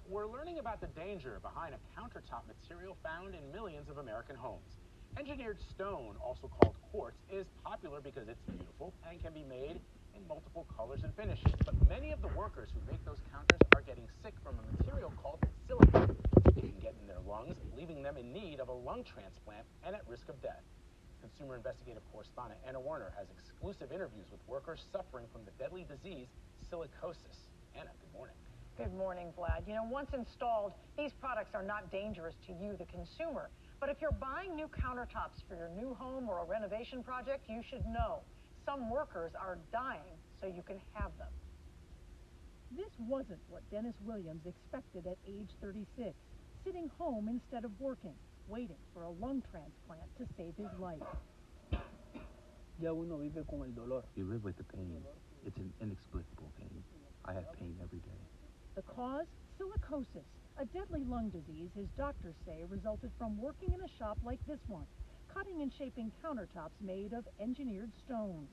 We're learning about the danger behind a countertop material found in millions of American homes. Engineered stone, also called quartz, is popular because it's beautiful and can be made in multiple colors and finishes. But many of the workers who make those counters are getting sick from a material called silica. It can get in their lungs, leaving them in need of a lung transplant and at risk of death. Consumer investigative correspondent Anna Warner has exclusive interviews with workers suffering from the deadly disease silicosis. Anna, good morning. Good morning, Vlad. You know, once installed, these products are not dangerous to you, the consumer. But if you're buying new countertops for your new home or a renovation project, you should know some workers are dying so you can have them. This wasn't what Dennis Williams expected at age 36, sitting home instead of working, waiting for a lung transplant to save his life. Ya uno vive con el dolor. You live with the pain. It's an inexplicable pain. I have pain every day. The cause? Silicosis, a deadly lung disease his doctors say resulted from working in a shop like this one, cutting and shaping countertops made of engineered stone.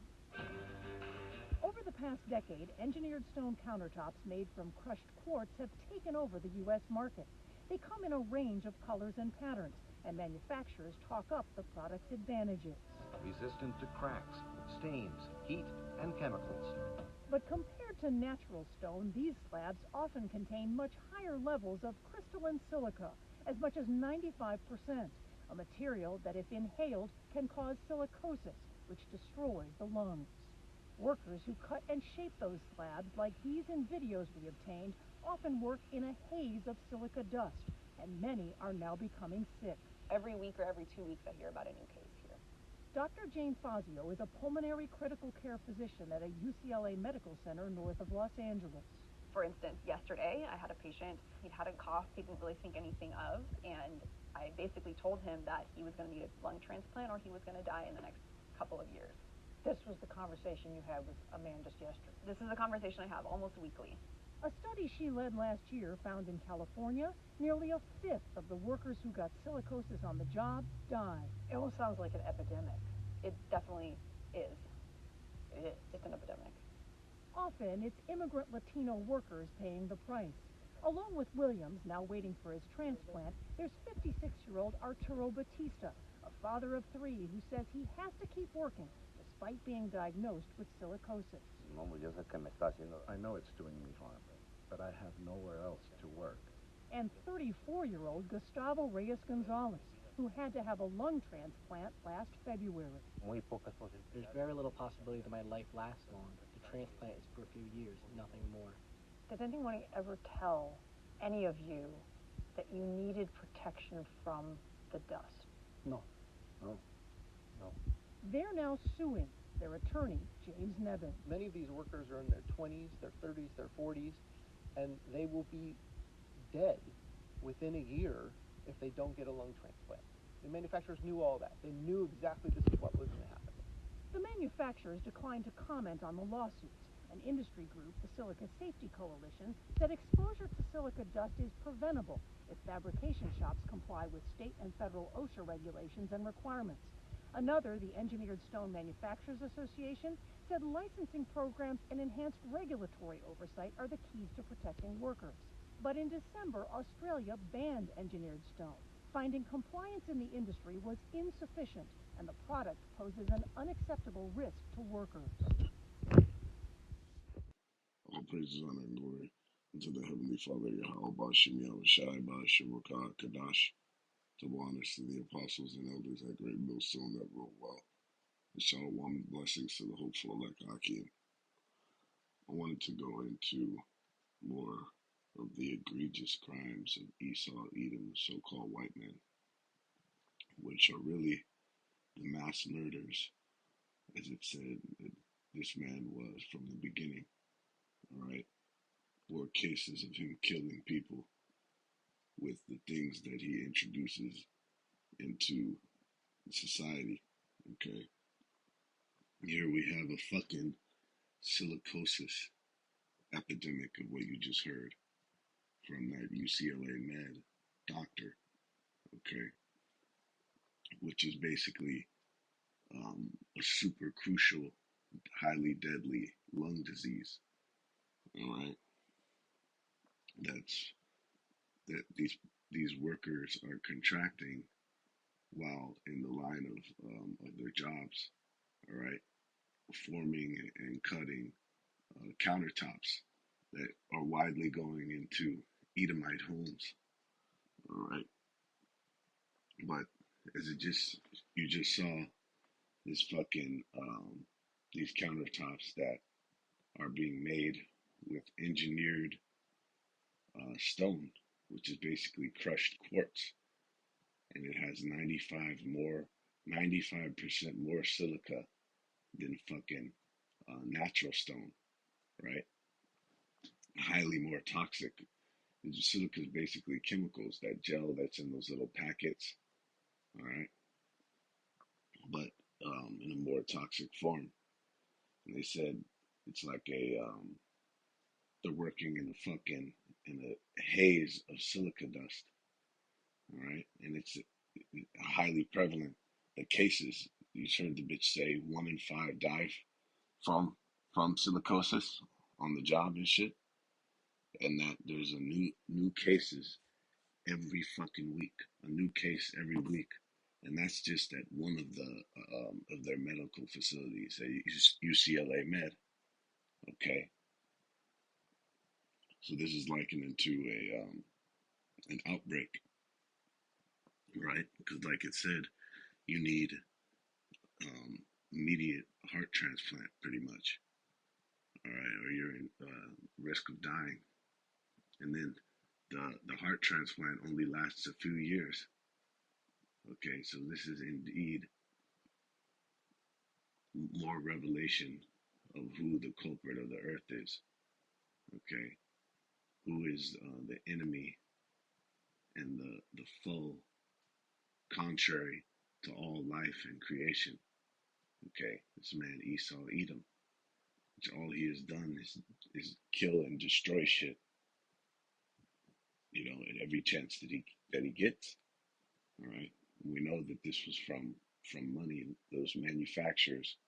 Over the past decade, engineered stone countertops made from crushed quartz have taken over the U.S. market. They come in a range of colors and patterns, and manufacturers talk up the product's advantages. Resistant to cracks, stains, heat, and chemicals. But compared to natural stone, these slabs often contain much higher levels of crystalline silica, as much as 95%, a material that, if inhaled, can cause silicosis, which destroys the lungs. Workers who cut and shape those slabs, like these in videos we obtained, often work in a haze of silica dust, and many are now becoming sick. Every week or every 2 weeks, I hear about a new case here. Dr. Jane Fazio is a pulmonary critical care physician at a UCLA medical center north of Los Angeles. For instance, yesterday I had a patient, he'd had a cough he didn't really think anything of, and I basically told him that he was going to need a lung transplant or he was going to die in the next couple of years. This was the conversation you had with a man just yesterday. This is a conversation I have almost weekly. A study she led last year found in California, nearly a fifth of the workers who got silicosis on the job died. It almost sounds like an epidemic. It definitely is. It's an epidemic. Often, it's immigrant Latino workers paying the price. Along with Williams, now waiting for his transplant, there's 56-year-old Arturo Batista, a father of three who says he has to keep working despite being diagnosed with silicosis. I know it's doing me harm, but I have nowhere else to work. And 34-year-old Gustavo Reyes Gonzalez, who had to have a lung transplant last February. There's very little possibility that my life lasts long. The transplant is for a few years, nothing more. Did anyone ever tell any of you that you needed protection from the dust? No. They're now suing their attorney, James Nevin. Many of these workers are in their 20s, their 30s, their 40s, and they will be dead within a year if they don't get a lung transplant. The manufacturers knew all that. They knew exactly this is what was going to happen. The manufacturers declined to comment on the lawsuits. An industry group, the Silica Safety Coalition, said exposure to silica dust is preventable if fabrication shops comply with state and federal OSHA regulations and requirements. Another, the Engineered Stone Manufacturers Association, said licensing programs and enhanced regulatory oversight are the keys to protecting workers. But in December, Australia banned engineered stone, finding compliance in the industry was insufficient and the product poses an unacceptable risk to workers. All praises, honor, and glory unto the Heavenly Father, Yahweh, Shem Yahushai, Shemukah, Kadash. Double honors to the apostles and elders at Great Millstone that rule well. And shalom blessings to the hopeful elect Akim. I wanted to go into more of the egregious crimes of Esau, Edom, the so-called white men, which are really the mass murders, as it said that this man was from the beginning. All right, 4 cases of him killing people with the things that he introduces into society. Okay, here we have a fucking silicosis epidemic of what you just heard from that UCLA med doctor. Okay, which is basically a super crucial, highly deadly lung disease. All right, that's that these workers are contracting while in the line of their jobs. All right, forming and cutting countertops that are widely going into Edomite homes. All right, but as it just you just saw this fucking these countertops that are being made with engineered stone, which is basically crushed quartz, and it has 95% more silica than fucking natural stone, right? Highly more toxic. The silica is basically chemicals, that gel that's in those little packets, all right, but in a more toxic form. And they said it's like they're working in a haze of silica dust, all right, and it's highly prevalent. The cases, you heard the bitch say 1 in 5 die from silicosis on the job and shit, and that there's a new cases every fucking week, a new case every week, and that's just at one of their medical facilities at UCLA Med. Okay, so this is likened to an outbreak, right? Because like it said, you need um, immediate heart transplant, pretty much, all right, or you're in risk of dying, and then the heart transplant only lasts a few years. Okay, so this is indeed more revelation of who the culprit of the earth is. Okay, who is the enemy and the foe, contrary to all life and creation. Okay, this man Esau Edom, which all he has done is kill and destroy shit. You know, at every chance that he gets. All right, we know that this was from money. Those manufacturers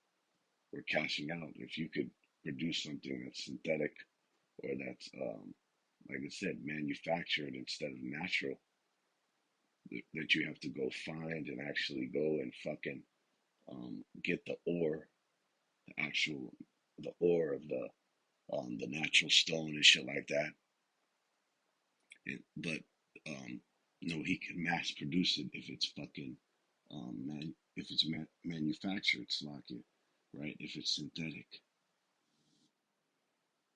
were cashing out. If you could produce something that's synthetic or that's like I said, manufactured instead of natural, that you have to go find and actually go and fucking get the ore, the actual the ore of the natural stone and shit like that. But no, he can mass produce it if it's fucking if it's manufactured, Slovakia, right? If it's synthetic,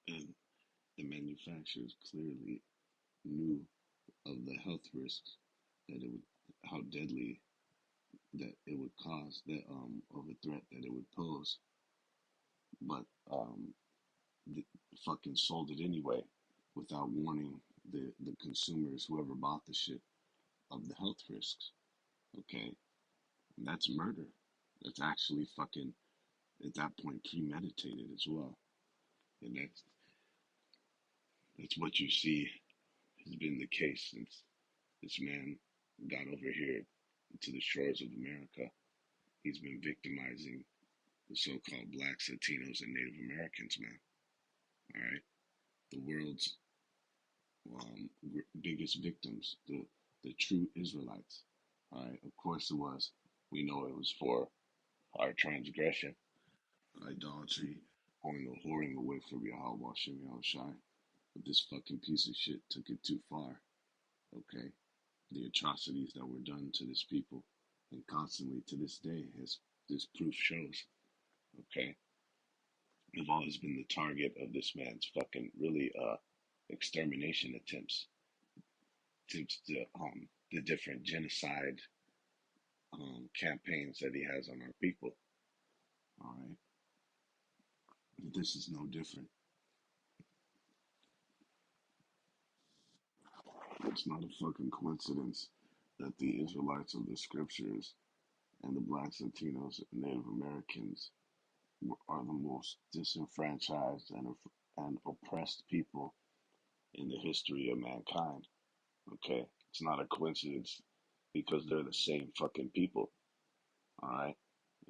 and the manufacturers clearly knew of the health risks that it would, how deadly that it would cause, that of a threat that it would pose, but the, fucking sold it anyway without warning the consumers, whoever bought the shit, of the health risks. Okay, and that's murder. That's actually fucking at that point premeditated as well, and that's what you see has been the case since this man got over here to the shores of America. He's been victimizing the so-called blacks, Latinos, and Native Americans, man. All right, the world's biggest victims, the true Israelites. All right, of course it was. We know it was for our transgression, idolatry, whoring away from Yahweh Shem Yahushai. But this fucking piece of shit took it too far. Okay, the atrocities that were done to this people, and constantly to this day, as this proof shows. Okay, have always been the target of this man's fucking really extermination attempts to the different genocide campaigns that he has on our people. All right, this is no different. It's not a fucking coincidence that the Israelites of the scriptures and the blacks, Latinos, and Native Americans are the most disenfranchised and oppressed people in the history of mankind. Okay, it's not a coincidence because they're the same fucking people. All right,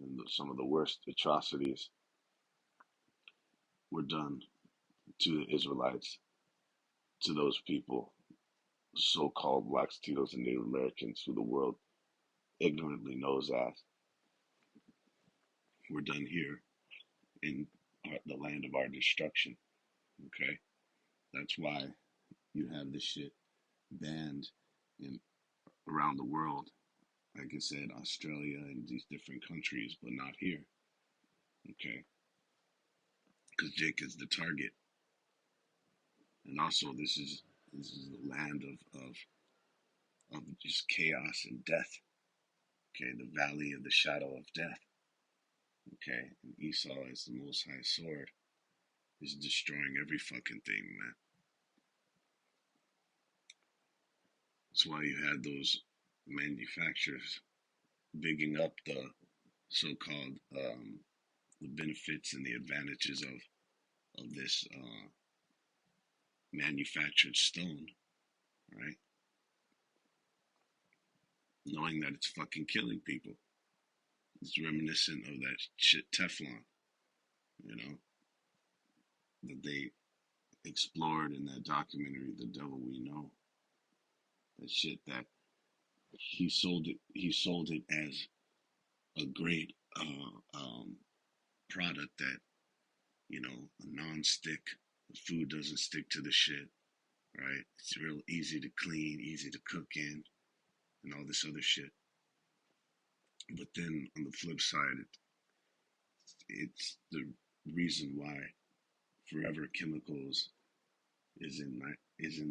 and some of the worst atrocities were done to the Israelites, to those people, so-called blacks, Tito's, and Native Americans, who the world ignorantly knows as, were done here in the land of our destruction. Okay, that's why you have this shit banned in around the world. Like I said, Australia and these different countries, but not here. Okay, because Jake is the target, and also this is the land of just chaos and death. Okay, the valley of the shadow of death. Okay, and Esau as the Most High sword is destroying every fucking thing, man. That's why you had those manufacturers bigging up the so-called the benefits and the advantages of this manufactured stone, right? Knowing that it's fucking killing people. It's reminiscent of that shit Teflon, you know, that they explored in that documentary, The Devil We Know. That shit that he sold it as a great product that, you know, a non-stick, the food doesn't stick to the shit, right? It's real easy to clean, easy to cook in, and all this other shit. But then on the flip side, it's the reason why forever chemicals is in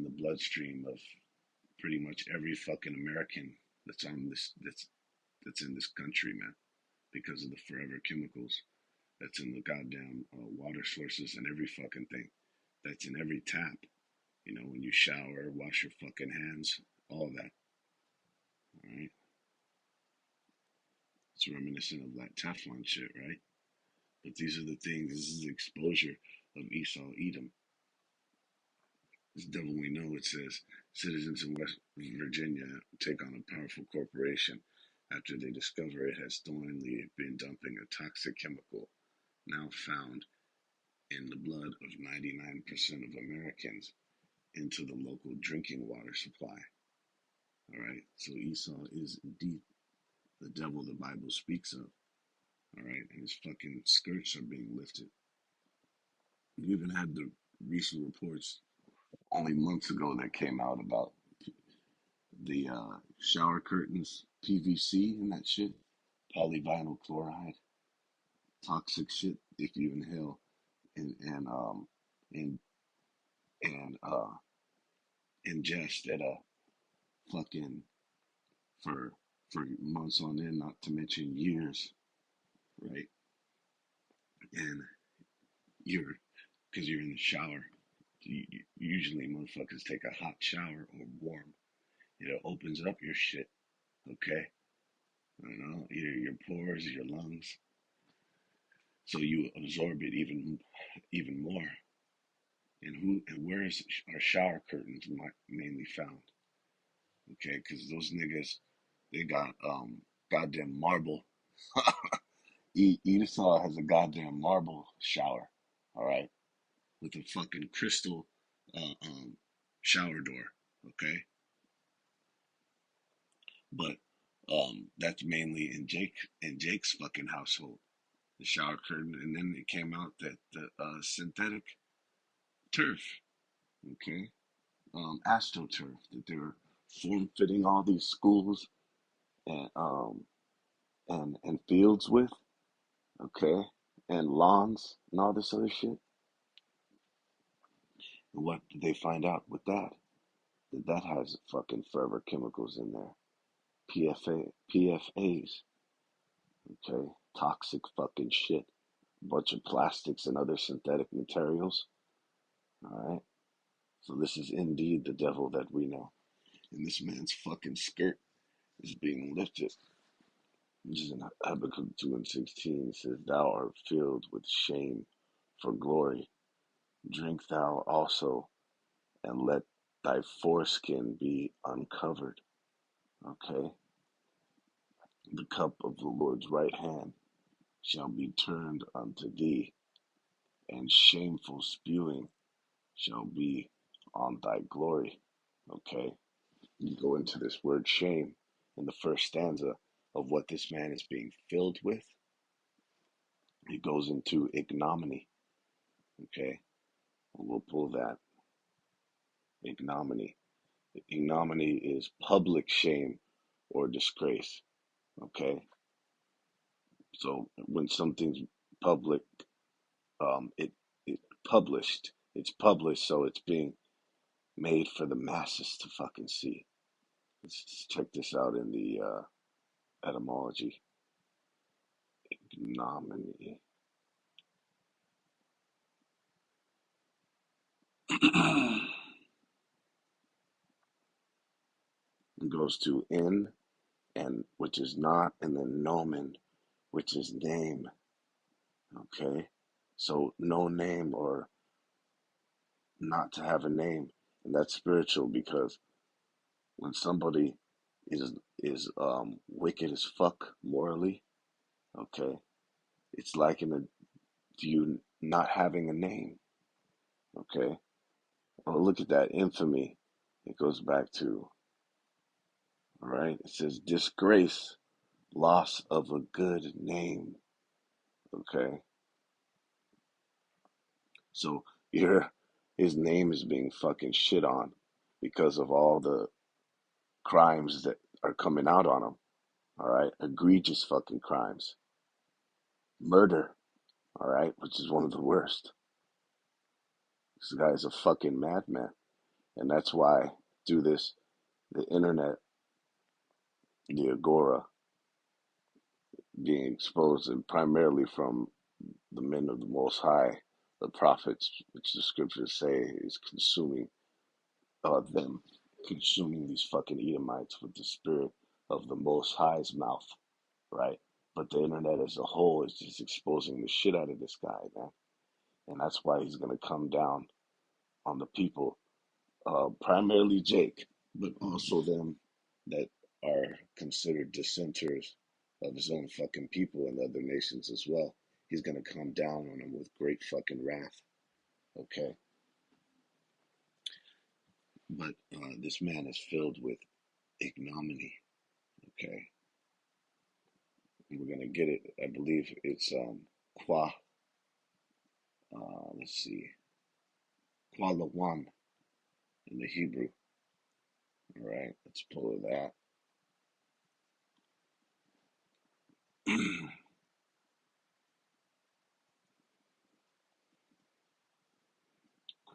the bloodstream of pretty much every fucking American that's in this country, man, because of the forever chemicals that's in the goddamn water sources and every fucking thing. That's in every tap. You know, when you shower, wash your fucking hands, all that. All right. It's reminiscent of that Teflon shit, right? But these are the things. This is the exposure of Esau Edom. This devil we know. It says citizens in West Virginia take on a powerful corporation after they discover it has knowingly been dumping a toxic chemical now found in the blood of 99% of Americans into the local drinking water supply. All right, so Esau is indeed the devil the Bible speaks of. All right, and his fucking skirts are being lifted. You even had the recent reports only months ago that came out about the shower curtains, PVC and that shit, polyvinyl chloride, toxic shit if you inhale and and ingest at a fucking for for months on end, not to mention years, right? And you're because you're in the shower. Usually, motherfuckers take a hot shower or warm. It opens up your shit, okay? You know, your pores, your lungs, so you absorb it even more. And where is our shower curtains mainly found? Okay, because those niggas, they got goddamn marble. Esau has a goddamn marble shower, all right, with a fucking crystal shower door, okay. But that's mainly in Jake's fucking household, the shower curtain, and then it came out that the synthetic turf, okay, astroturf that they were form fitting all these schools and and fields with, okay, and lawns and all this other shit. And what did they find out with that? That has fucking forever chemicals in there. PFAs, okay? Toxic fucking shit. Bunch of plastics and other synthetic materials. Alright? So this is indeed the devil that we know. And this man's fucking skirt is being lifted. This is in Habakkuk 2 and 16. It says, Thou art filled with shame for glory. Drink thou also, and let thy foreskin be uncovered. Okay? The cup of the Lord's right hand shall be turned unto thee, and shameful spewing shall be on thy glory. Okay? You go into this word shame in the first stanza of what this man is being filled with. It goes into ignominy. Okay, we'll pull that. Ignominy. Ignominy is public shame or disgrace. Okay, so when something's public, it published. It's published, so it's being made for the masses to fucking see. Let's check this out in the etymology. Ignominy. It goes to in, and which is not, and then nomen, which is name. Okay, so no name or not to have a name, and that's spiritual because when somebody is wicked as fuck morally, okay, it's likened to you not having a name. Okay, well, look at that infamy. It goes back to, all right. It says disgrace, loss of a good name. Okay, so here, his name is being fucking shit on because of all the crimes that are coming out on him. All right, egregious fucking crimes, murder. All right, which is one of the worst. This guy is a fucking madman, and that's why through this, the internet, the agora, being exposed, and primarily from the men of the Most High, the prophets, which the scriptures say is consuming them, consuming these fucking Edomites with the spirit of the Most High's mouth, right? But the internet as a whole is just exposing the shit out of this guy, man. And that's why he's going to come down on the people, primarily Jake, but also them that are considered dissenters of his own fucking people and other nations as well. He's going to come down on them with great fucking wrath, okay? But this man is filled with ignominy, okay? And we're going to get it, I believe it's qua, let's see, qualawan in the Hebrew. All right, let's pull that.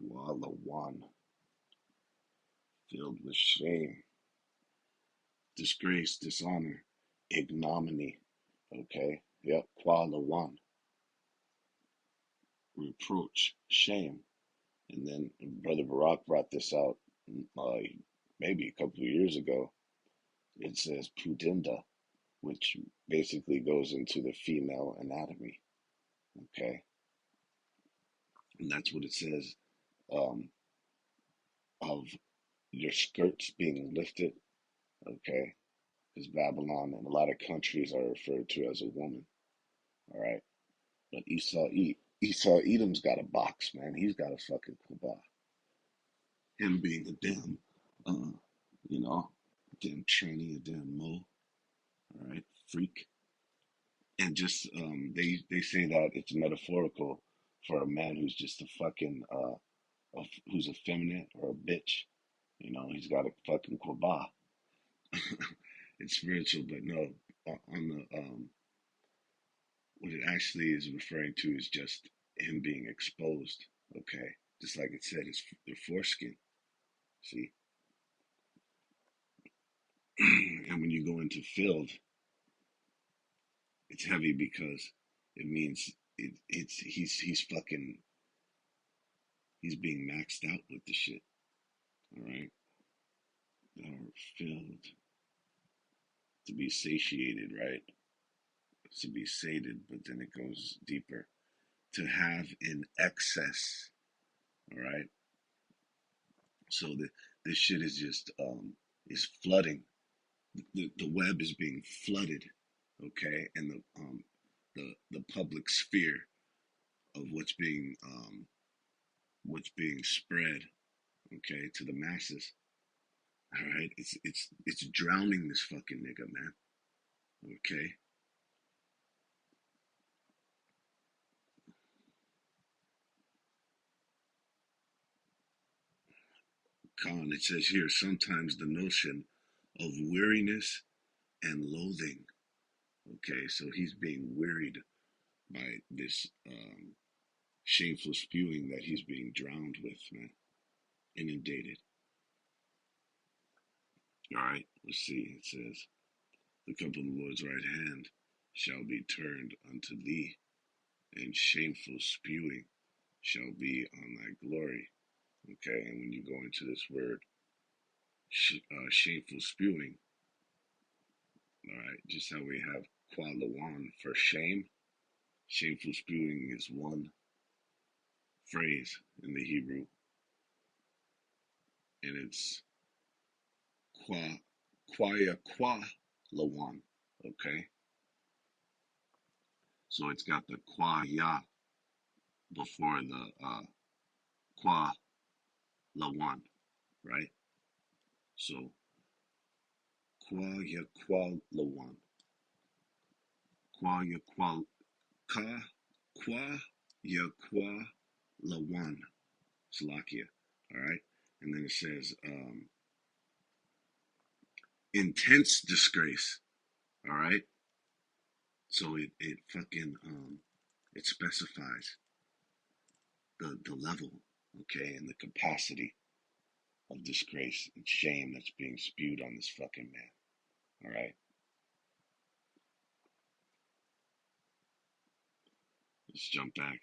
Qualawan, filled with shame, disgrace, dishonor, ignominy. Okay, yep, qualawan, reproach, shame. And then Brother Barak brought this out uh, maybe a couple of years ago. It says pudenda, which basically goes into the female anatomy. Okay, and that's what it says, um, of your skirts being lifted. Okay, because Babylon and a lot of countries are referred to as a woman. All right, but Esau Edom's got a box, man. He's got a fucking kabah. Him being a damn, uh, you know, damn tranny, a damn mo. All right, freak. And just they say that it's metaphorical for a man who's just a fucking who's effeminate or a bitch. You know, he's got a fucking kabah. It's spiritual, but no, on the what it actually is referring to is just him being exposed. Okay, just like it said, it's the foreskin. See, and when you go into filled, it's heavy because it means it's he's fucking he's being maxed out with the shit. All right, or filled to be satiated, right? To be sated, but then it goes deeper. To have in excess. All right. So this shit is just is flooding. The web is being flooded, okay, and the public sphere of what's being spread, okay, to the masses. All right, it's drowning this fucking nigga, man. Okay. Colin, it says here sometimes the notion of weariness and loathing. Okay, so he's being wearied by this shameful spewing that he's being drowned with, man, inundated. All right, let's see. It says, the cup of the Lord's right hand shall be turned unto thee, and shameful spewing shall be on thy glory. Okay, and when you go into this word, shameful spewing, all right, just how we have qualawan for shame, shameful spewing is one phrase in the Hebrew, and it's qua lawan. Okay, so it's got the qua ya before the qua lawan, right? So qua lawan, qua ka qua lawan, Slovakia. All right, and then it says intense disgrace. All right, so it fucking it specifies the level, okay, and the capacity of disgrace and shame that's being spewed on this fucking man. All right, let's jump back.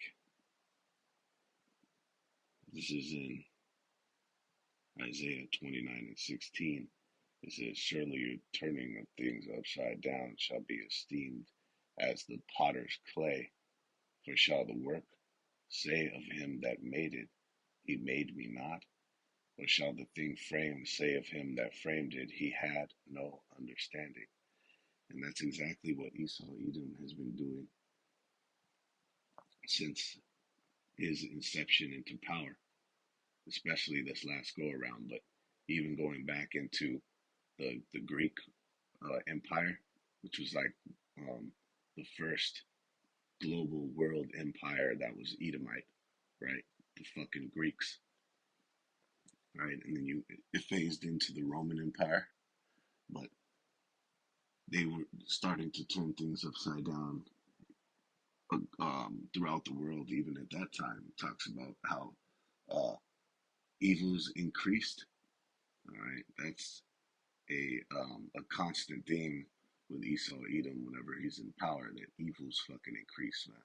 This is in Isaiah 29:16. It says, surely your turning of things upside down shall be esteemed as the potter's clay. For shall the work say of him that made it, he made me not? Or shall the thing framed say of him that framed it, he had no understanding? And that's exactly what Esau Edom has been doing since his inception into power, especially this last go around, but even going back into the Greek empire, which was like the first global world empire that was Edomite, right? The fucking Greeks, right? And then it phased into the Roman Empire, but they were starting to turn things upside down throughout the world. Even at that time, it talks about how evils increased. All right, that's a constant theme with Esau Edom whenever he's in power. That evils fucking increase, man,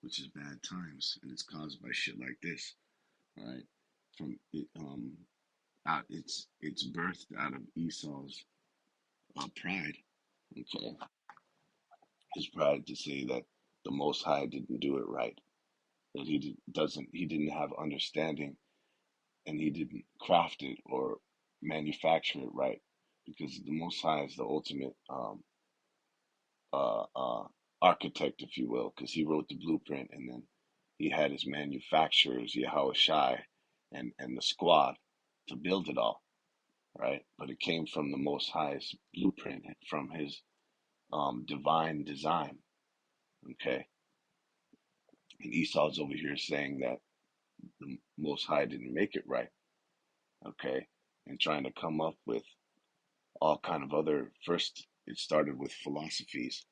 which is bad times, and it's caused by shit like this. All right, from it out it's birthed out of Esau's pride. Okay, his pride to say that the Most High didn't do it right, that he didn't have understanding, and he didn't craft it or manufacture it right, because the Most High is the ultimate uh, uh, architect, if you will, because he wrote the blueprint, and then he had his manufacturers, Yahweh Shai, and the squad to build it all, right? But it came from the Most High's blueprint, from his divine design, okay? And Esau's over here saying that the Most High didn't make it right, okay? And trying to come up with all kind of other, first it started with philosophies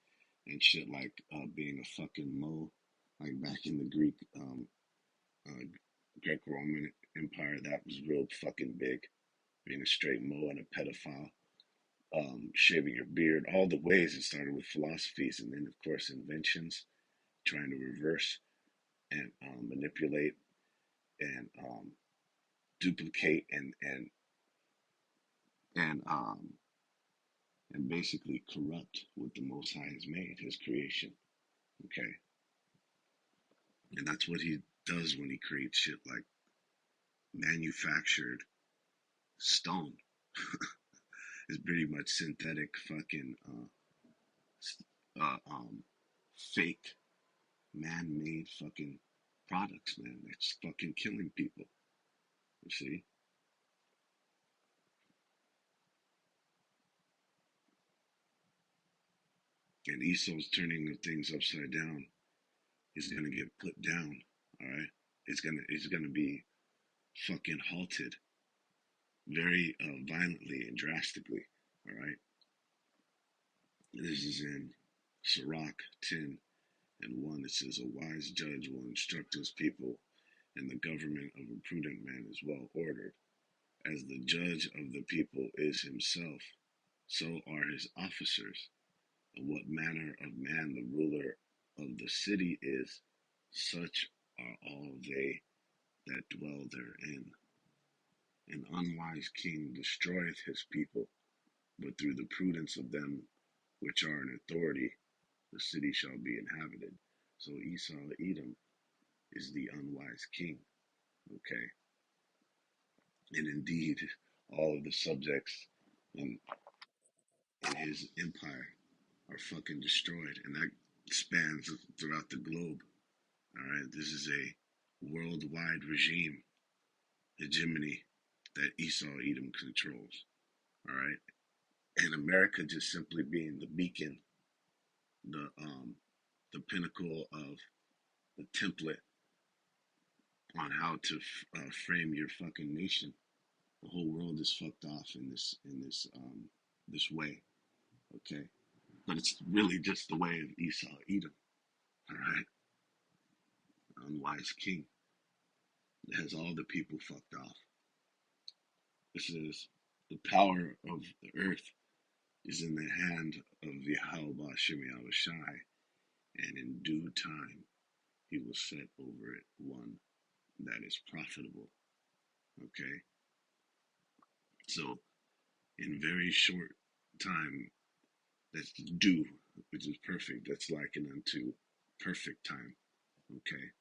and shit like being a fucking Mo, like back in the uh, Greco-Roman Empire, that was real fucking big, being a straight Mo and a pedophile, shaving your beard, all the ways it started with philosophies, and then of course inventions, trying to reverse and manipulate and duplicate and and basically corrupt what the Most High has made, His creation. Okay, and that's what He does when He creates shit like manufactured stone. It's pretty much synthetic fucking fake man-made fucking products, man. It's fucking killing people. You see? And Esau's turning of things upside down is gonna get put down. All right, it's gonna be fucking halted very violently and drastically. All right, this is in Sirach 10:1. It says, "A wise judge will instruct his people, and the government of a prudent man is well ordered. As the judge of the people is himself, so are his officers. And what manner of man the ruler of the city is, such are all they that dwell therein. An unwise king destroyeth his people, but through the prudence of them which are in authority, the city shall be inhabited." So Esau, Edom, is the unwise king. Okay, and indeed, all of the subjects in his empire are fucking destroyed, and that spans throughout the globe. All right, this is a worldwide regime hegemony that Esau Edom controls. All right, and America just simply being the beacon, the pinnacle of the template on how to frame your fucking nation. The whole world is fucked off in this way. Okay, but it's really just the way of Esau Edom. All right, unwise king that has all the people fucked off. This is the power of the earth is in the hand of Yahweh Bashem Yahushai, and in due time he will set over it one that is profitable. Okay, so in very short time, that's due, which is perfect. That's likened unto perfect time. Okay,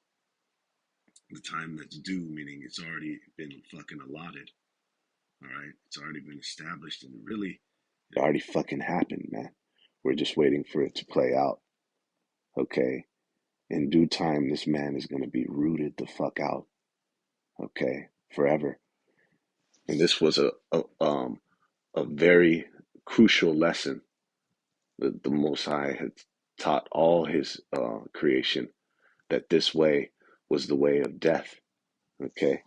the time that's due, meaning it's already been fucking allotted. All right, it's already been established, and really, it already fucking happened, man. We're just waiting for it to play out. Okay, in due time, this man is going to be rooted the fuck out. Okay, forever. And this was a very crucial lesson that the Most High had taught all his creation, that this way was the way of death. Okay,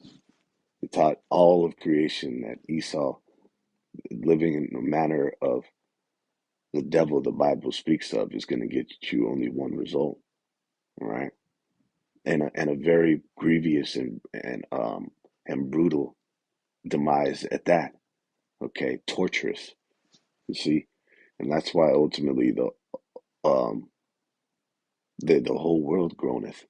he taught all of creation that Esau, living in the manner of the devil the Bible speaks of, is going to get you only one result. All right, and a very grievous and brutal demise at that. Okay, torturous. You see, and that's why ultimately um the whole world groaneth.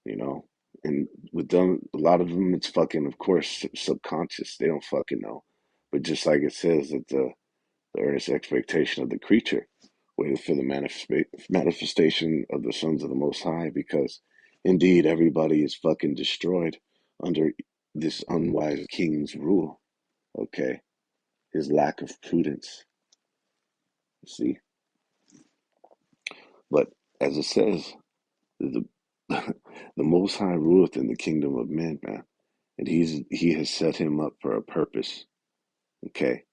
You know, and with them, a lot of them, it's fucking, of course, subconscious. They don't fucking know, but just like it says that the earnest expectation of the creature waited for the manifestation of the sons of the Most High, because indeed everybody is fucking destroyed under this unwise king's rule. Okay, his lack of prudence. You see, but as it says, the the Most High ruleth in the kingdom of men, man, and he has set him up for a purpose. Okay,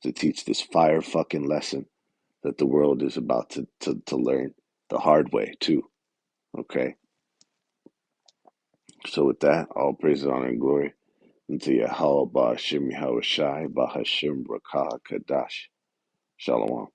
to teach this fire fucking lesson that the world is about to learn the hard way too. Okay, so with that, all praise, honor, and glory unto Yahweh Ba'ashem Yahushai Ba'ashem Rakah Kadash. Shalom.